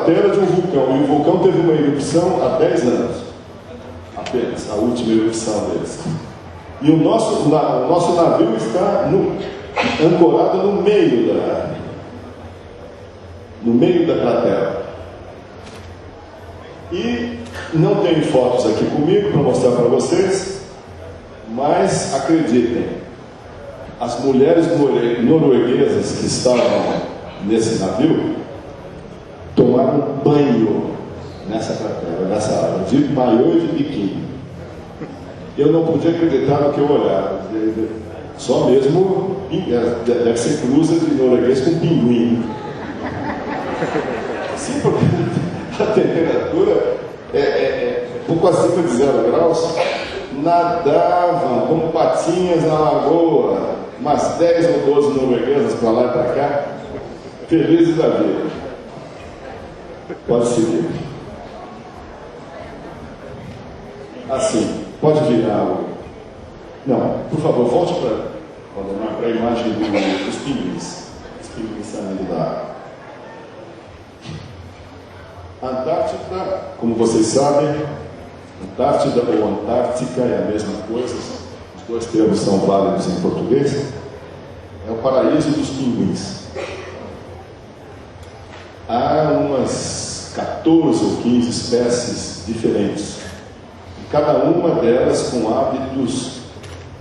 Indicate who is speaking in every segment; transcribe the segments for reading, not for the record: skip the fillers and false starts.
Speaker 1: cratera de um vulcão, e o vulcão teve uma erupção há 10 anos, apenas, a última erupção deles. E o nosso navio está ancorado no meio da cratera. E não tenho fotos aqui comigo para mostrar para vocês, mas acreditem, as mulheres norueguesas que estavam nesse navio tomaram banho nessa cratera, nessa água, de maiô e de biquíni. Eu não podia acreditar no que eu olhava. Só mesmo, deve ser cruza de norueguês com pinguim. Sim, porque a temperatura é pouco acima de 0 graus. Nadavam como patinhas na lagoa, umas 10 ou 12 norueguesas para lá e para cá, felizes da vida. Pode seguir. Assim, pode virar o... Não, por favor, volte para a imagem dos pinguins. Os pinguins saindo da água. Antártida, como vocês sabem, Antártida ou Antártica é a mesma coisa, os dois termos são válidos em português. É o paraíso dos pinguins. Há umas 14 ou 15 espécies diferentes, cada uma delas com hábitos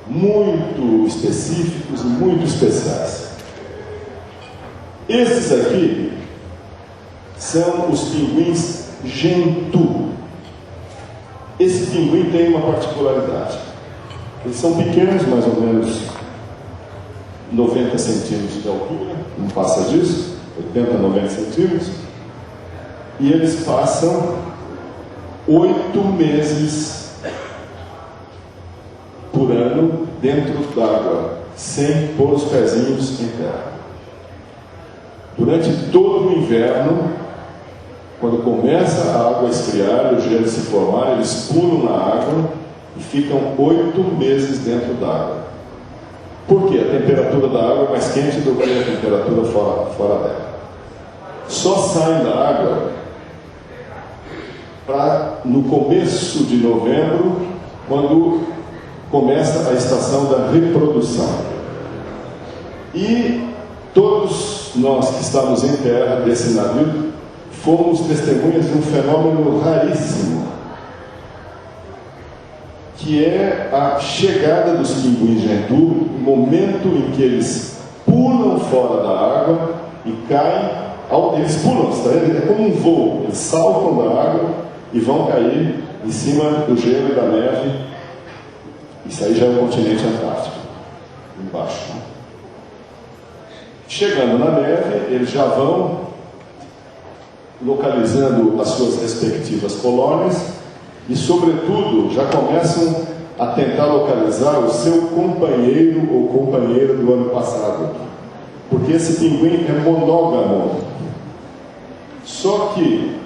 Speaker 1: muito específicos e muito especiais. Esses aqui são os pinguins gentoo. Esse pinguim tem uma particularidade. Eles são pequenos, mais ou menos 90 centímetros de altura, não passa disso, 80 a 90 centímetros, e eles passam 8 meses por ano dentro d'água, sem pôr os pezinhos em terra. Durante todo o inverno, quando começa a água a esfriar e o gelo se formar, eles pulam na água e ficam 8 meses dentro d'água. Por quê? A temperatura da água é mais quente do que a temperatura fora dela. Só saem da água no começo de novembro, quando começa a estação da reprodução. E todos nós que estamos em terra desse navio fomos testemunhas de um fenômeno raríssimo, que é a chegada dos pinguins gentoo, o momento em que eles pulam fora da água e caem, eles pulam, é como um voo, eles saltam da água e vão cair em cima do gelo e da neve. Isso aí já é o continente antártico, embaixo. Chegando na neve, eles já vão localizando as suas respectivas colônias e, sobretudo, já começam a tentar localizar o seu companheiro ou companheira do ano passado, porque esse pinguim é monógamo. Só que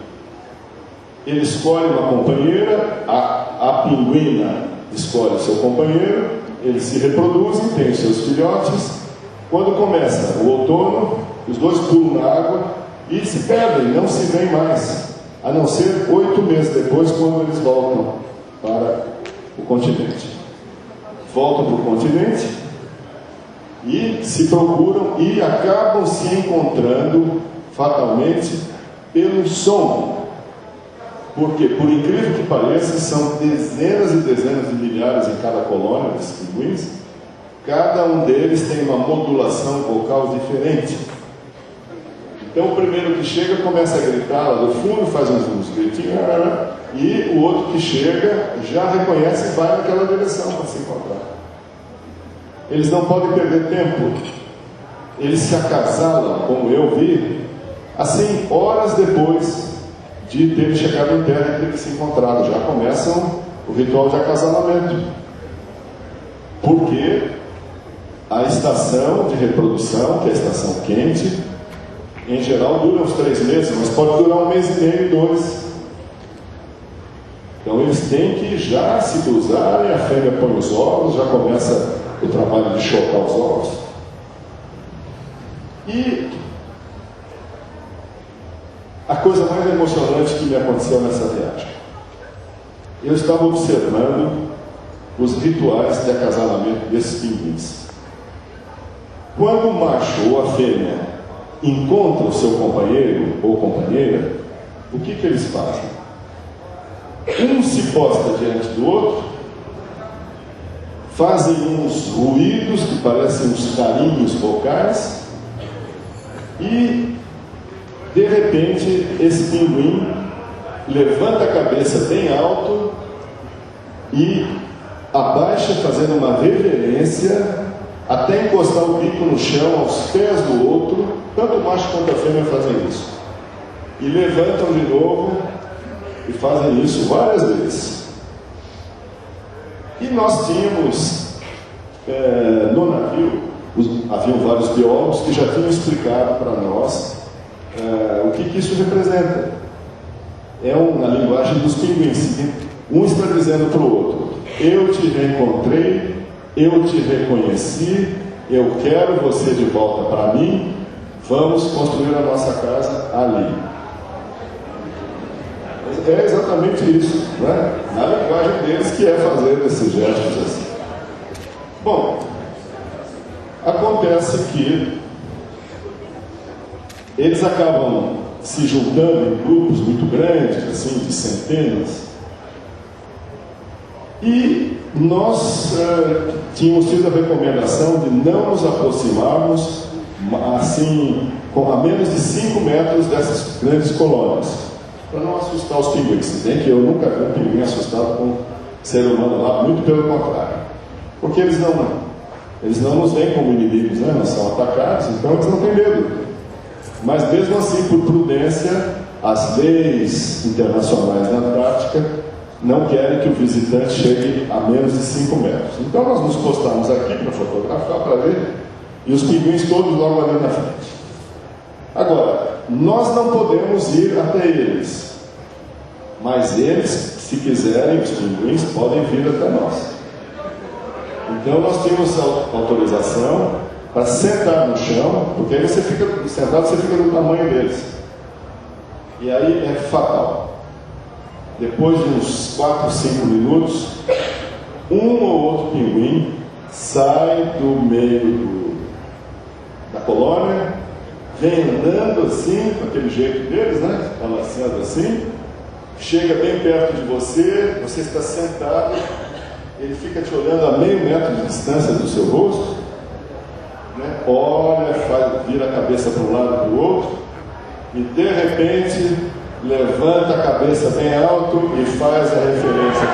Speaker 1: ele escolhe uma companheira, a pinguina escolhe o seu companheiro, eles se reproduzem, têm os seus filhotes. Quando começa o outono, os dois pulam na água e se perdem, não se veem mais, a não ser 8 meses depois, quando eles voltam para o continente. Voltam para o continente e se procuram e acabam se encontrando fatalmente pelo som. Porque, por incrível que pareça, são dezenas e dezenas de milhares em cada colônia desses pinguins. Cada um deles tem uma modulação vocal diferente. Então o primeiro que chega começa a gritar lá do fundo, faz uns gritinhos, e o outro que chega já reconhece e vai naquela direção para se encontrar. Eles não podem perder tempo. Eles se acasalam, como eu vi, assim, horas depois de terem chegado em terra e terem se encontrado. Já começam o ritual de acasalamento. Porque a estação de reprodução, que é a estação quente, em geral dura uns 3 meses, mas pode durar 1 mês e meio, 2. Então eles têm que já se cruzarem, a fêmea põe os ovos, já começa o trabalho de chocar os ovos. E a coisa mais emocionante que me aconteceu nessa viagem. Eu estava observando os rituais de acasalamento desses pinguins. Quando o macho ou a fêmea encontra o seu companheiro ou companheira, o que eles fazem? Um se posta diante do outro, fazem uns ruídos que parecem uns carinhos vocais e, de repente, esse pinguim levanta a cabeça bem alto e abaixa, fazendo uma reverência, até encostar o bico no chão, aos pés do outro. Tanto o macho quanto a fêmea fazem isso. E levantam de novo e fazem isso várias vezes. E nós tínhamos, no navio, haviam vários biólogos que já tinham explicado para nós o que isso representa. É na linguagem dos pinguins. Um está dizendo para o outro: eu te reencontrei, eu te reconheci, eu quero você de volta para mim, vamos construir a nossa casa ali. É exatamente isso, né? Na linguagem deles, que é fazer esses gestos assim. Bom, acontece que eles acabam se juntando em grupos muito grandes, assim, de centenas, e nós tínhamos tido a recomendação de não nos aproximarmos assim, a menos de 5 metros dessas grandes colônias, para não assustar os pinguins. Se bem que eu nunca vi um pinguim assustado com um ser humano lá, muito pelo contrário, porque eles não nos veem como inimigos, né? Nós são atacados, então eles não têm medo. Mas mesmo assim, por prudência, as leis internacionais na prática não querem que o visitante chegue a menos de 5 metros. Então nós nos postamos aqui para fotografar, para ver, e os pinguins todos logo ali na frente. Agora, nós não podemos ir até eles, mas eles, se quiserem, os pinguins, podem vir até nós. Então nós temos autorização para sentar no chão, porque aí você fica sentado, você fica do tamanho deles. E aí é fatal. Depois de uns 4, 5 minutos, um ou outro pinguim sai do meio da colônia, vem andando assim, com aquele jeito deles, né? Balançando assim, chega bem perto de você, você está sentado, ele fica te olhando a meio metro de distância do seu rosto, né? Olha, vira a cabeça para um lado e para o outro, e de repente levanta a cabeça bem alto e faz a referência.